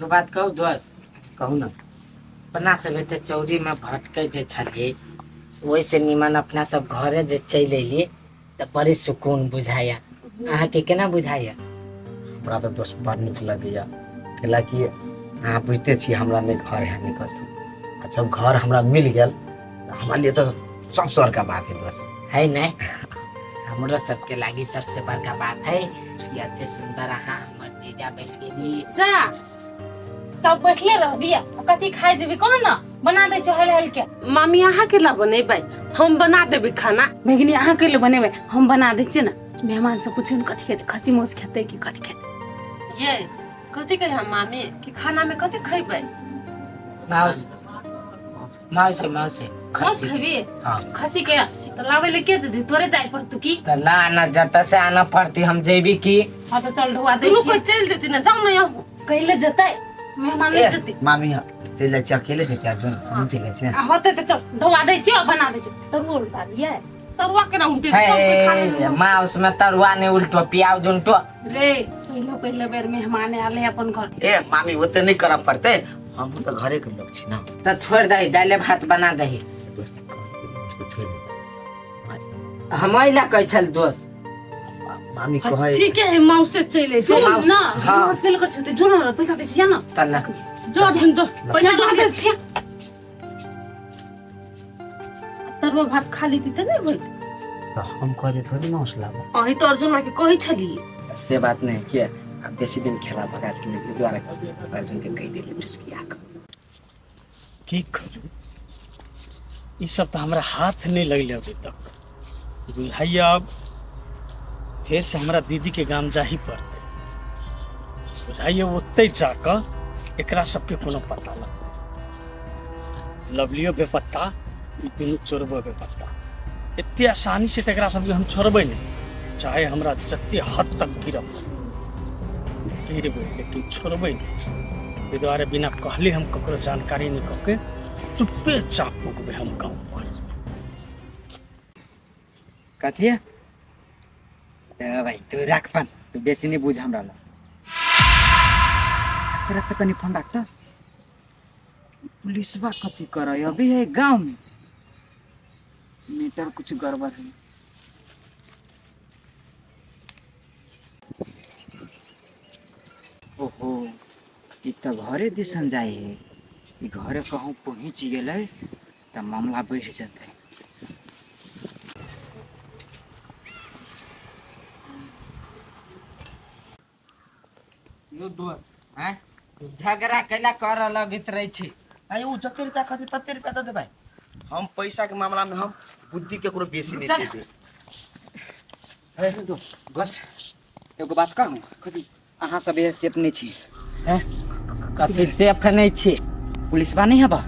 एगो बात कहू दोस्त, कहू ना। अपना सब एते चौरी में भटके जे छलिए वैसे निमन अपना सब घरे जे चल एलिए तो बड़ी सुकून बुझाया। अहाँ के केना बुझाया? हमरा तो दोस्त बड़ नीक लगैया, कैलाकि अहाँ बुझते छी हमरा नहीं घर है नहीं कतहु। जब घर हमरा मिल गया हमारे लिए तो सब स्वर्ग का बात है बस। है नहीं? हमरो सबके लागी सबसे बड़का बात है ये एते सुंदर अहाँ हमर जीजा बैठ गेली। जा सब बैठले रहबिया कथी खाए जेबी कह ना बना दे चहल हल के। मामी अहाँ के ला बनेबै, हम बना देबै खाना। भगिनी अहाँ के लिए बनेबै, हम बना दै छियै ना। मेहमान से पूछे न कथी खेते, खसी मांस खेते कि कथी खेते। ये कथी कहे हम मामी कि खाना में कथी खैबै? माउस माउस माउस खस खेबी? हाँ। खसी के 80 तो लावे ले के दे तोरे जाय पड़तू की? तो ना ना जता से आना पड़ती हम जेबी की। हां तो चल ढुआ दे दुनू छी। कोई चल जेती ना, जाओ ना यहाँ। कहिले जतै मेहमान ले जतै। मामी चल जाए छी, अकेले जेते अर्जुन हम चले छी। आ होते तो चल ढुआ दे छी और बना दे छी। तरुआ उल्टा लिया तरुआ के ना उल्टे सब के खा ले। माउस में तरुआ ने उल्टो प्याज उल्टो। रे पहले बेर मेहमान आले अपन घर। ए मामी ओते नहीं करब पड़ते, हम तो घरे के लोग छी ना। तो छोड़ दही, दाले भात बना दही। दोस्त तो छोड़ दे। हम अइला कह छल दोस्त। मामी कहे ठीक है माऊ से चले सुन जाओ ना हाँ। हॉस्टल लेकर छते जो ना पैसा दे छिया ना। तल्ला जो दिन दो पैसा दो दे छिया। तरुआ भात खा ली त नहीं होइत। तो हम करे थोड़ी ना हौसला अही तो अर्जुन के कहि छली से बात नहीं किया। अब बेसी दिन खेला भगा के द्वारा अर्जुन के कह देले जिसकी आंख की करू, ई सब तो हमारा हाथ नहीं लगले अभी तक। बुझाइया अब फिर से हमारा दीदी के गांव जा ही पड़ते। बुझाइया ओते जाकर एकरा सबके कोनो पता लग। लवलियो बेपत्ता, ई तीनों चोरबो बेपत्ता। इतनी आसानी से एकरा सबके हम छोड़बे नहीं, चाहे हमरा जत्ते हद तक गिरब गिरबे, लेकिन छोड़बे नहीं। द्वारे बिना कहले हम ककरो जानकारी नहीं कके चुप्पे चाप पुगबे हम गाँव पर। कथी है भाई तू राख फन, तू बेसी नहीं बुझ हमरा ला। तेरा तो कनी फोन रखता। पुलिसवा कथी करे अभी है गांव में? मीटर कुछ गड़बड़ है। ओहो ई तो घरे दिसन जाए है। ई घरे कहूँ पहुँच गए तो मामला बढ़ जाता है। यो दोस्त हैं झगड़ा कैला कर लगित रही छी। आई उ जते रुपया कहते तते रुपया दे दे भाई। हम पैसा के मामला में हम बुद्धि के कोनो बेसी नहीं देते। अरे दो बस एगो बात कहूँ, कथी अहाँ सब सेफ नहीं छी। कथी सेफ नहीं छी? पुलिसवा नहीं हबा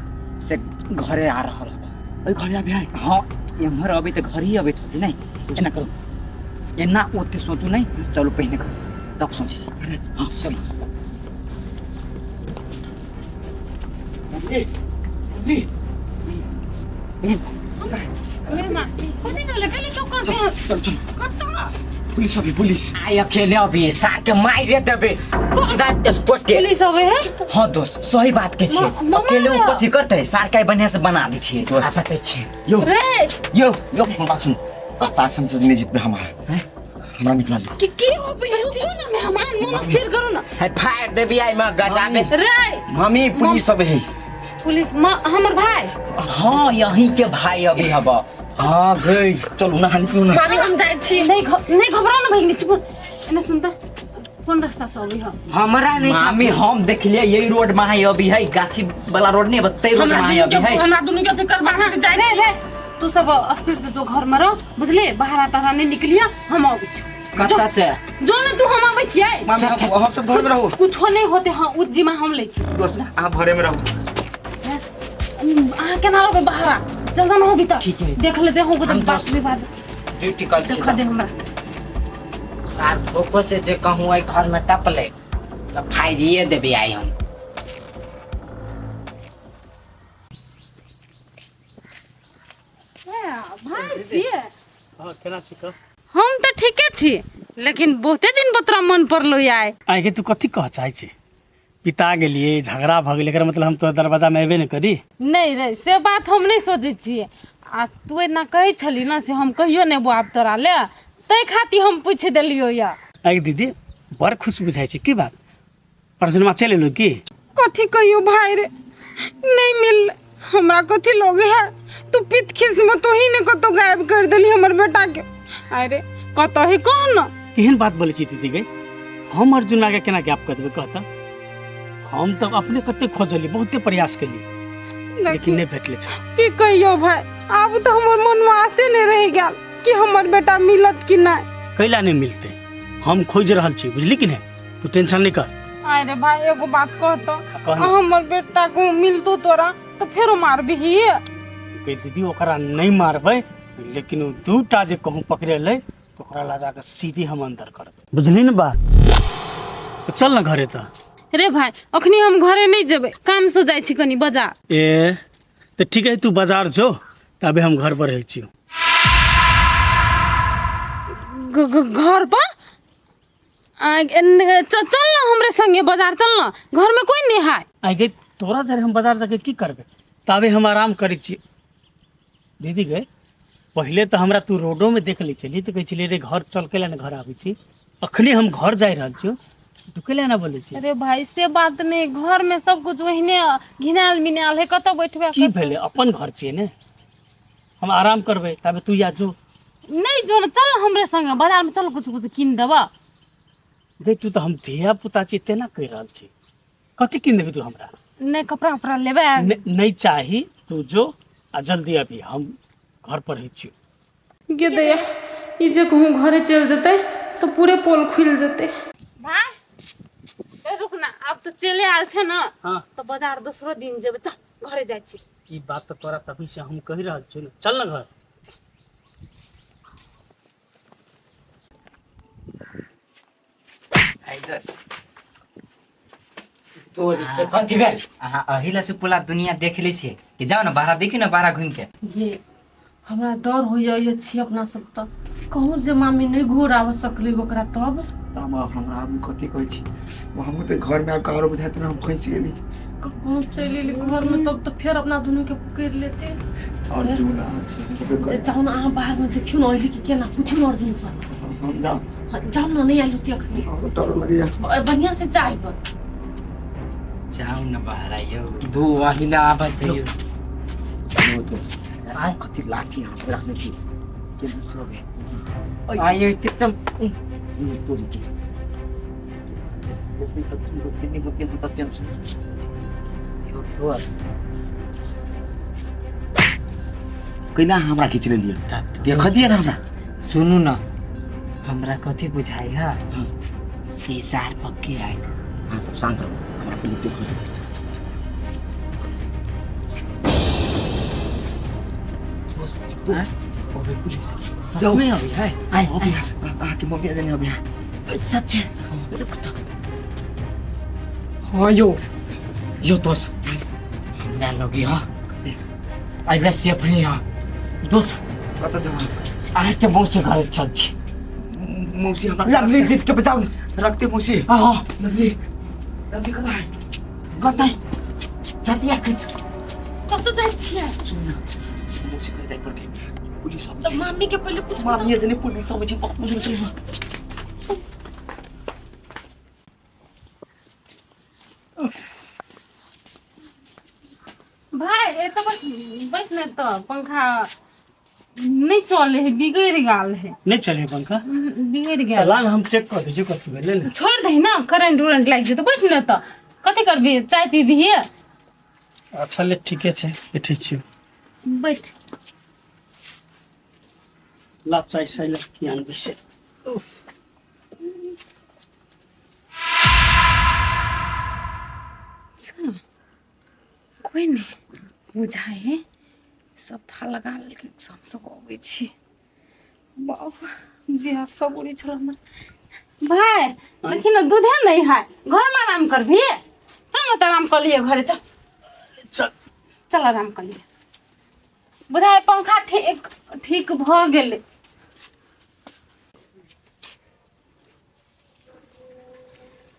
से घरे आ रहा है। ओई घरे अभी आई। हाँ एम्हर अभी तो घर ही अबे होती नहीं। एना करो एना ओते सोचू नहीं, चलो पहले करो तब सोची छी। हाँ चलो मेहमान कथी न लगे तो कर से चलो चलो कच्चा पुलिस अभी पुलिस। आई अकेले अभी साके मारे देबे सीधा स्पॉट पे। पुलिस होवे है। हाँ दोस्त सही बात के छिए। मामा अकेले वो या। कथी करते है, सरकार बढ़िया से बना दी छिए। दोस्त। आप पता छी यो रे यो यो बात सुन। शासन से नहीं जीत में हमारा हमरा निकला ले। की हो बेसी ना मेहमान मन स्थिर करो ना। है फायर देबी आई में गजाबे। रे मामी पुलिस सब है। पुलिस हमर भाई हाँ यहीं के भाई अभी हबा। हां गई चलो ना हानि क्यों ना। मामी हम जाय छी। नहीं घबराओ ना बहिनी, चुप एना सुनता कौन रास्ता से अभी हम हमरा नहीं मामी हम देख लिए यही रोड में है अभी है, गाछी वाला रोड नहीं बत्ते रोड में है अभी है। हमरा दुनु के कर बाहर के जाय रे तू सब अस्थिर से जो घर में रहो बुझले, बाहर तारा नहीं निकलिया हम आबै छी। कत्ता से जो ना तू हम आबै छियै। मामी हम सब घर में रहो। कुछो नहीं होते। हाँ उज्जी में हम ले छी। दोस्त आप घरे में रहो। आ केना रहबे बाहर जल्दी ना होबी त ठीक है। देख लेते हो हम एकदम तो- बात विवाद ड्यूटी कर छी। देख दे हमरा। सार धोखो से जे कहूं आई घर में टपले तो फायरिए देबे आई हम। भाई छियै हाँ केना छी कह? हम तो ठीके छी, लेकिन बहुते दिन बतरा मन पड़लो आय। आगे तू कथी कह चाहे छी? पिता गेलिए झगड़ा भ गेलै एकर मतलब हम तो दरवाजा में अयबे नहीं करी। नहीं रे से बात हम नहीं सोचे छिए। आ तू एना कहै छली ना से हम कहियो नहीं बुआब तोरा ले तै खाती हम पूछ देलियो या। आइ दीदी बड़ खुश बुझाइ छै की बात परसनमा चलि एलौ की? कथी कहियो भाई रे नहीं मिल हमरा कथी लगे है तू पित खिस में तो ही ने कतो गायब कर देली हमर बेटा के। अरे कतो ही कह ना केहन बात बोलै छी दीदी गई हम अर्जुन आगे केना गैप कर देबै कहता? हम तो अपने कते खोजली बहुते प्रयास केली लेकिन नहीं भेटले छ। की कहियो भाई अब तो हमर मन में आसे नहीं रह गेल कि हमर बेटा मिलत कि नहीं। कैला नहीं मिलते हम खोज रहल छी बुझली कि नहीं तू टेंशन नहीं कर। अरे भाई एगो बात कहतो कहना। हमर बेटा को मिलतो तोरा तो फेरो मारबी ही। कही दीदी ओकरा नहीं मारबै लेकिन उ दूटा जे कहूँ पकड़े ले तो ओकरा ला जाके सीधी हम अंदर करबै बुझली न बात? तो चल न घरे त। रे भाई अखनी हम घरे नहीं जेबे काम से जाय छी कनी बाजार। ए तो ठीक है तू बाजार जो तबे हम घर पर रहै छियो। घर पर चल ना हमरे संगे बाजार चल ना घर में कोई नहीं है। आई गई तोरा जरे हम बाजार जाके की करबे तबे हम आराम करै छी। दीदी गए पहले तो हमरा तू रोडो में देख लै छली तो कहै छली रे घर चल के न घर आबै छी अखनी हम घर जाय रहल छियो तू केला ना बोलै छी? अरे भाई से बात नहीं घर में सब कुछ वहीने घिनाल मिनाल है कत बैठबे की भेले अपन घर छिए ने हम आराम करबै तबे तू या जो। नहीं जो ना चल हमरे संगे बाजार में चल कुछ कुछ किन देबा। गई तू तो हम धिया पुता छी तेना कह रहल छी कथी किन देबी तू हमरा? नहीं कपड़ा उपड़ा लेबे नहीं चाही तू जो आ जल्दी अभी हम घर पर ही छियो। गे दया ई जे कहूँ घरे चल जते तो पूरे पोल खुल जते। भाई ए रुक ना अब तो चले आल छे ना हाँ तो बाजार दूसरो दिन जेबे चल घरे जाय छी। ई बात तो तोरा तभी से हम कह रहल छी ना चल ना घर। आई दस तोरी के कथी भेल? अहाँ अहिला से पूरा दुनिया देख लै छियै कि जाओ ना बाहर देखी ना बाहर घूम के। ये हमरा डर हो जाइए छी अपना सब त कहूँ जे मामी नहीं घोर आब सकले ओकरा तब हम हमरा हम कथी कहै छी हम तो घर में आब कारो बुझाते ना हम फंस गेली। कहूँ चले ले घर में तब तो फिर अपना दुनू के पकड़ लेते। अर्जुन जाओ ना अहाँ बाहर में देखियो ना अइली कि केना पूछू ना अर्जुन से। हम जाओ जाओ ना नहीं आलू अखनी डर लगिया बढ़िया से जाए पर जाओ ना बाहर आइयो। दू वहिला आबत है आय कथी लाठी हाथ में रखने छी के सो गए आयो एकदम स्टोरी की कितनी होती है तथ्य से कैला हमरा खींच ले लिया देख दिया ना हमरा। सुनू ना हमरा कथी बुझाई है कि सार पक्के आए। हाँ सब शांत रहो हमरा पहले देखो सच में अभी है आए अभी आके मम्मी आ जाने अभी सच है हाँ यो दोस्त हमने लोगी हाँ अइला से अपनी हाँ दोस्त पता जाओ आए के मुँह से घर चल छी मौसी हमरा लगली जीत के बचाओ रखते मौसी हाँ हाँ लगली कहाँ है बताए छतिया खींच कब तो जाय छियै सुन ना मौसी कर जाए पड़ते पुलिस तो सब मामी के पहले पूछ मामी जने पुलिस सब छी बहुत मुझे सुन भाई ए तो बैठ ने तो पंखा नहीं चले है बिगड़ गेल है नहीं चले पंखा बिगड़ गेल लाल हम चेक कर दीजिए कथी भेले ने। छोड़ दही ना करंट उरंट लाग जेतो बैठ ने तो कथी करबी चाय पीबी है अच्छा ले ठीके छै बैठे छियो बैठ ला चाय साइले की आनबे से कोई नहीं बुझाए है सब था लगा लेकिन सब होगे छी बाबू जी हाथ सब उड़ी छल हमर भाई लेकिन दूध है नहीं है घर में आराम कर भी चल ना तो आराम कर लिए घरे चल चल चल आराम कर लिए बुझाए पंखा ठीक भ गेले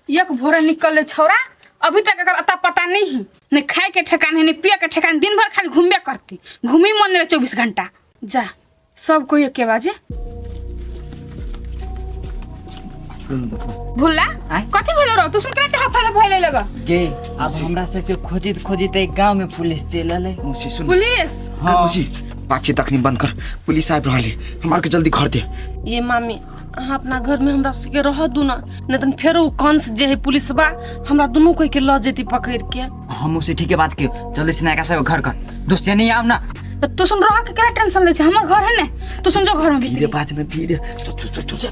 एक भोरे निकले छौरा अभी तक अगर अता पता नहीं है, नहीं खाए के ठिकाने नहीं पिए के ठिकाने, दिन भर खाली घूमबे करती, घूमी मन रहे 24 घंटा। जा सब कोई के बाजे भूला आय? कथी भेलो रो? तू सुन के हफा भइले लगा गे अब हमरा से के खोजित खोजित एक गांव में पुलिस चलल है। मौसी सुन पुलिस। हाँ मौसी बातची तखनी बंद कर, पुलिस आबि रहल है, हमार के जल्दी घर दे। ये मामी अहाँ अपना घर में हमरा सबके रह दू ना, नहीं तो फिर उ कंस जे है पुलिस बा हमरा दोनों कोई के ल जेती पकड़ के। हम उसे ठीक है बात के जल्दी से नायका सब घर कर दोस्त नहीं आव ना। तो तू सुन रहा के क्या टेंशन ले छ? हमर घर है ने, तू सुन जो घर में धीरे भीतर बात में धीरे चल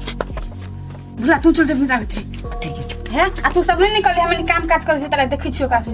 भूला तू चल जे भीतर थे ठीक है है। आ तू सब नहीं निकल, हमें काम काज कर से तक देखै छियो का से